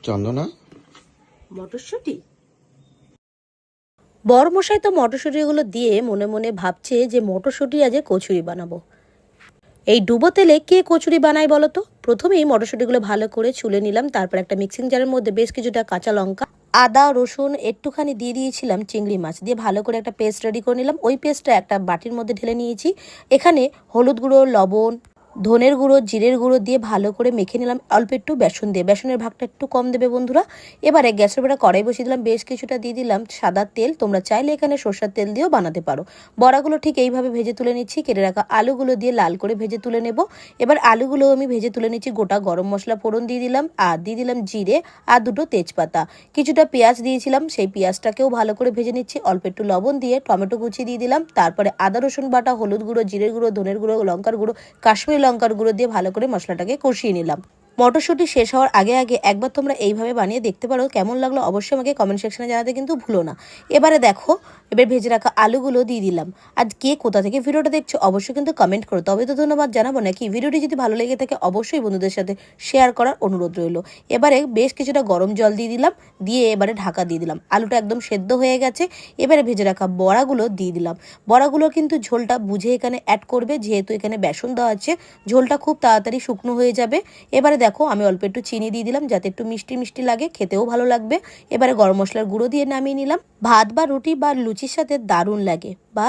চন্দনা, মটরশুঁটি। বড়মশাই তো মটরশুঁটিগুলো দিয়ে মনে মনে ভাবছে যে মটরশুঁটি আজ কচুরি বানাবো। এই ডুবো তেলে কে কচুরি বানায় বলো তো? প্রথমেই মটরশুঁটিগুলো ভালো করে ছুলে নিলাম, তারপর একটা মিক্সিং জারের মধ্যে বেশ কিছুটা কাঁচা লঙ্কা, আদা, রসুন একটুখানি দিয়ে দিয়েছিলাম, চিংড়ি মাছ দিয়ে ভালো করে একটা পেস্ট রেডি করে নিলাম। ওই পেস্টটা একটা বাটির মধ্যে ঢেলে নিয়েছি। এখানে হলুদ গুঁড়ো, লবণ, ধনের গুঁড়ো, জিরের গুঁড়ো দিয়ে ভালো করে মেখে নিলাম। অল্প একটু বেসন দিয়ে, বেসনের ভাগটা একটু কম দেবে বন্ধুরা। এবারে গ্যাসের উপরে কড়াই বসিয়ে দিলাম, বেশ কিছুটা দিয়ে দিলাম সাদা তেল। তোমরা চাইলে এখানে সরষের তেল দিয়েও বানাতে পারো। বড়াগুলো ঠিক এইভাবে ভেজে তুলে নিচ্ছি। কেটে রাখা আলুগুলো দিয়ে লাল করে ভেজে তুলে নেব। এবার আলুগুলো আমি ভেজে তুলে নিচ্ছি। গোটা গরম মশলা ফোড়ন দিয়ে দিলাম, আর দিয়ে দিলাম জিরে আর দুটো তেজপাতা। কিছুটা পেঁয়াজ দিয়েছিলাম, সেই পেঁয়াজটাকেও ভালো করে ভেজে নিচ্ছি। অল্প একটু লবণ দিয়ে টমেটো কুচি দিয়ে দিলাম। তারপরে আদা রসুন বাটা, হলুদ গুঁড়ো, জিরের গুঁড়ো, ধনের গুঁড়ো, লঙ্কার গুঁড়ো, কাশ্মীরি লঙ্কার গুঁড়ো দিয়ে ভালো করে মশলাটাকে কষিয়ে নিলাম। মটরশুঁটি শেষ হওয়ার আগে আগে একবার তোমরা এইভাবে বানিয়ে দেখতে পারো। কেমন লাগলো অবশ্যই আমাকে কমেন্ট সেকশনে জানাতে কিন্তু ভুলো না। এবারে দেখো, এবার ভেজে রাখা আলুগুলো দিয়ে দিলাম। আজ কে কোথা থেকে ভিডিওটা দেখছো অবশ্যই কিন্তু কমেন্ট করো, তবে তো ধন্যবাদ জানাবো নাকি। ভিডিওটি যদি ভালো লেগে থাকে অবশ্যই বন্ধুদের সাথে শেয়ার করার অনুরোধ রইল। এবারে বেশ কিছুটা গরম জল দিয়ে দিলাম, দিয়ে এবারে ঢাকা দিয়ে দিলাম। আলুটা একদম সেদ্ধ হয়ে গেছে। এবারে ভেজে রাখা বড়াগুলো দিয়ে দিলাম। বড়াগুলো কিন্তু ঝোলটা বুঝে এখানে অ্যাড করবে, যেহেতু এখানে বেসন দেওয়া আছে, ঝোলটা খুব তাড়াতাড়ি শুকনো হয়ে যাবে। এবারে দেখো, আমি অল্প একটু চিনি দিয়ে দিলাম যাতে একটু মিষ্টি মিষ্টি লাগে, খেতেও ভালো লাগবে। এবারে গরম মশলার গুঁড়ো দিয়ে নামিয়ে নিলাম। ভাত বা রুটি বা লুচির সাথে দারুণ লাগে। বা